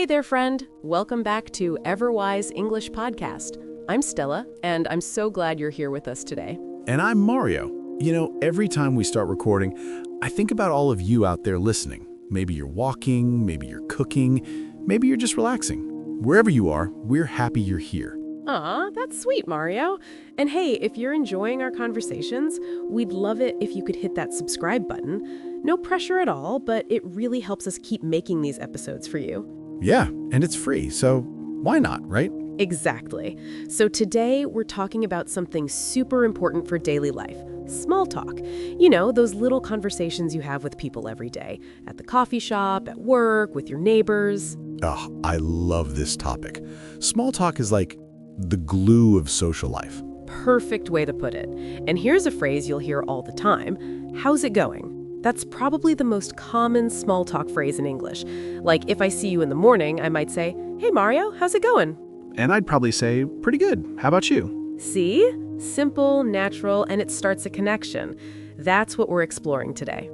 Hey there, friend. Welcome back to Everwise English Podcast. I'm Stella, and I'm so glad you're here with us today. And I'm Mario. You know, every time we start recording, I think about all of you out there listening. Maybe you're walking, maybe you're cooking, maybe you're just relaxing. Wherever you are, we're happy you're here. Aw, that's sweet, Mario. And hey, if you're enjoying our conversations, we'd love it if you could hit that subscribe button. No pressure at all, but it really helps us keep making these episodes for you. Yeah, and it's free, so why not, right? Exactly. So today we're talking about something super important for daily life, small talk. You know, those little conversations you have with people every day, at the coffee shop, at work, with your neighbors. Oh, I love this topic. Small talk is like the glue of social life. Perfect way to put it. And here's a phrase you'll hear all the time. How's it going? That's probably the most common small talk phrase in English. Like if I see you in the morning, I might say, "Hey Mario, how's it going?" And I'd probably say, pretty good. How about you? See? Simple, natural, and it starts a connection. That's what we're exploring today.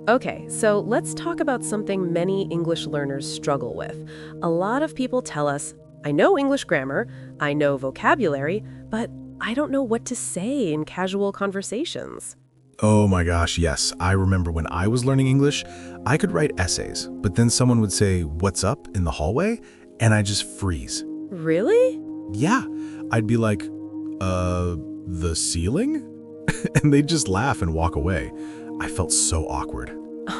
Okay, so let's talk about something many English learners struggle with. A lot of people tell us, I know English grammar, I know vocabulary, but I don't know what to say in casual conversations. Oh my gosh, yes. I remember when I was learning English, I could write essays, but then someone would say, "What's up?" in the hallway, and I just freeze. Really? Yeah, I'd be like, the ceiling? And they'd just laugh and walk away. I felt so awkward.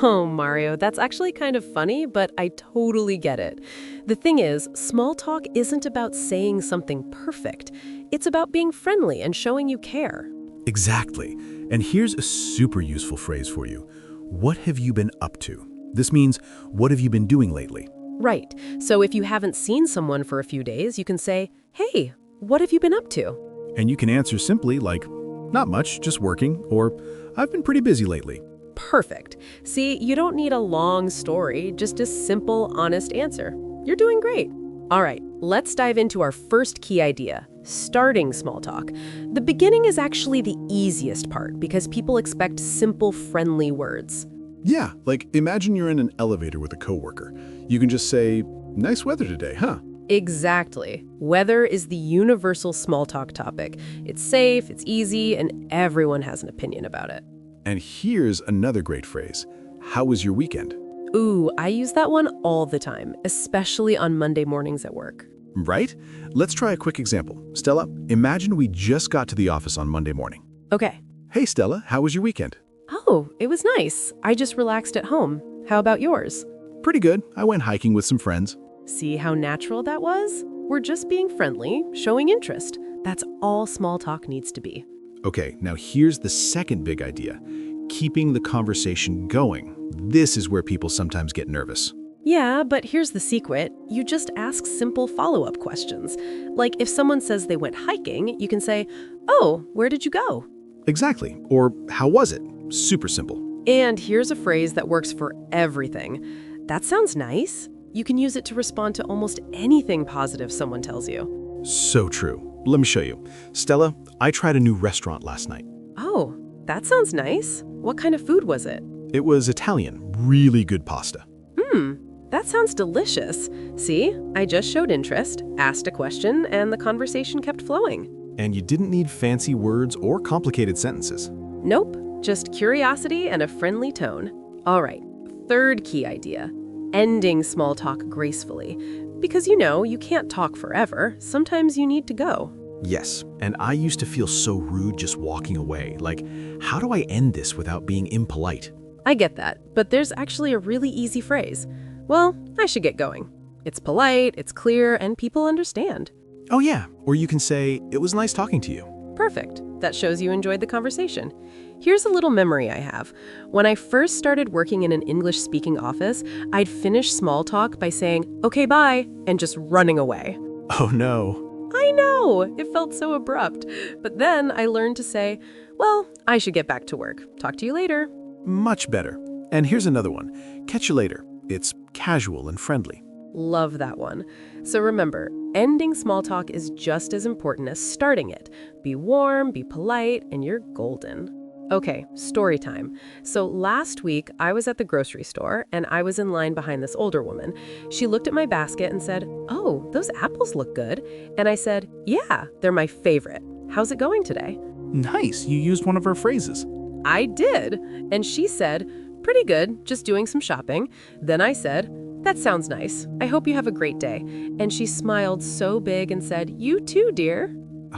Oh, Mario, that's actually kind of funny, but I totally get it. The thing is, small talk isn't about saying something perfect. It's about being friendly and showing you care. Exactly. And here's a super useful phrase for you. What have you been up to? This means, what have you been doing lately? Right. So if you haven't seen someone for a few days, you can say, "Hey, what have you been up to?" And you can answer simply like, not much, just working, or I've been pretty busy lately. Perfect. See, you don't need a long story, just a simple, honest answer. You're doing great. All right, let's dive into our first key idea, starting small talk. The beginning is actually the easiest part because people expect simple, friendly words. Yeah, like imagine you're in an elevator with a coworker. You can just say, "Nice weather today, huh?" Exactly. Weather is the universal small talk topic. It's safe, it's easy, and everyone has an opinion about it. And here's another great phrase. How was your weekend? Ooh, I use that one all the time, especially on Monday mornings at work. Right? Let's try a quick example. Stella, imagine we just got to the office on Monday morning. Okay. Hey Stella, how was your weekend? Oh, it was nice. I just relaxed at home. How about yours? Pretty good. I went hiking with some friends. See how natural that was? We're just being friendly, showing interest. That's all small talk needs to be. Okay, now here's the second big idea. Keeping the conversation going. This is where people sometimes get nervous. Yeah, but here's the secret. You just ask simple follow-up questions. Like if someone says they went hiking, you can say, "Oh, where did you go?" Exactly. Or how was it? Super simple. And here's a phrase that works for everything. That sounds nice. You can use it to respond to almost anything positive someone tells you. So true. Let me show you. Stella, I tried a new restaurant last night. Oh, that sounds nice. What kind of food was it? It was Italian. Really good pasta. That sounds delicious. See, I just showed interest, asked a question, and the conversation kept flowing. And you didn't need fancy words or complicated sentences. Nope, just curiosity and a friendly tone. All right, third key idea, ending small talk gracefully. Because you can't talk forever. Sometimes you need to go. Yes, and I used to feel so rude just walking away. Like, how do I end this without being impolite? I get that, but there's actually a really easy phrase. Well, I should get going. It's polite, it's clear, and people understand. Oh yeah, or you can say, "It was nice talking to you." Perfect. That shows you enjoyed the conversation. Here's a little memory I have. When I first started working in an English-speaking office, I'd finish small talk by saying, "Okay, bye," and just running away. Oh no. I know, it felt so abrupt. But then I learned to say, "Well, I should get back to work. Talk to you later." Much better. And here's another one. Catch you later. It's casual and friendly. Love that one. So remember, ending small talk is just as important as starting it. Be warm, be polite, and you're golden. Okay, story time. So last week, I was at the grocery store and I was in line behind this older woman. She looked at my basket and said, "Oh, those apples look good." And I said, "Yeah, they're my favorite. How's it going today?" Nice, you used one of our phrases. I did. And she said, "Pretty good, just doing some shopping." Then I said, "That sounds nice. I hope you have a great day." And she smiled so big and said, "You too, dear."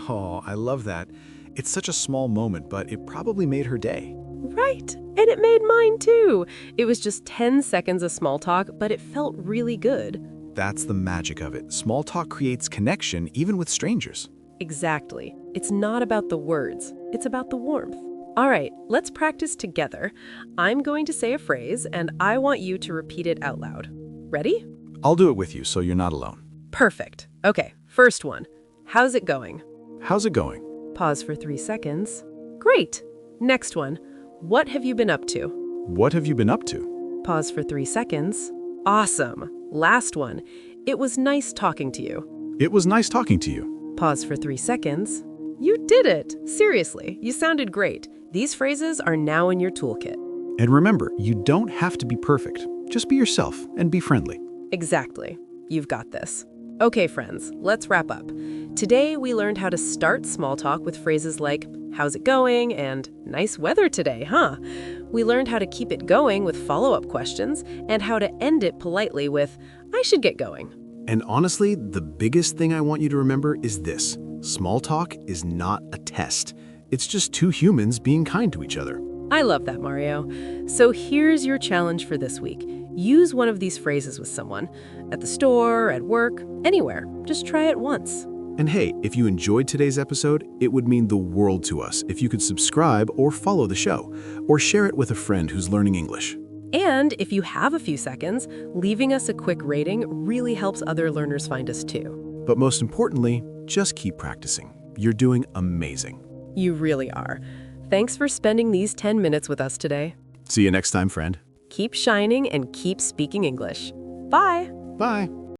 Oh, I love that. It's such a small moment, but it probably made her day. Right. And it made mine too. It was just 10 seconds of small talk, but it felt really good. That's the magic of it. Small talk creates connection even with strangers. Exactly. It's not about the words. It's about the warmth. All right, let's practice together. I'm going to say a phrase, and I want you to repeat it out loud. Ready? I'll do it with you so you're not alone. Perfect. Okay, first one. How's it going? How's it going? Pause for 3 seconds. Great. Next one. What have you been up to? What have you been up to? Pause for 3 seconds. Awesome. Last one. It was nice talking to you. It was nice talking to you. Pause for 3 seconds. You did it. Seriously, you sounded great. These phrases are now in your toolkit. And remember, you don't have to be perfect. Just be yourself and be friendly. Exactly. You've got this. Okay, friends, let's wrap up. Today, we learned how to start small talk with phrases like, "How's it going?" and "Nice weather today, huh?" We learned how to keep it going with follow-up questions and how to end it politely with, "I should get going." And honestly, the biggest thing I want you to remember is this. Small talk is not a test. It's just two humans being kind to each other. I love that, Mario. So here's your challenge for this week. Use one of these phrases with someone. At the store, at work, anywhere. Just try it once. And hey, if you enjoyed today's episode, it would mean the world to us if you could subscribe or follow the show, or share it with a friend who's learning English. And if you have a few seconds, leaving us a quick rating really helps other learners find us too. But most importantly, just keep practicing. You're doing amazing. You really are. Thanks for spending these 10 minutes with us today. See you next time, friend. Keep shining and keep speaking English. Bye! Bye.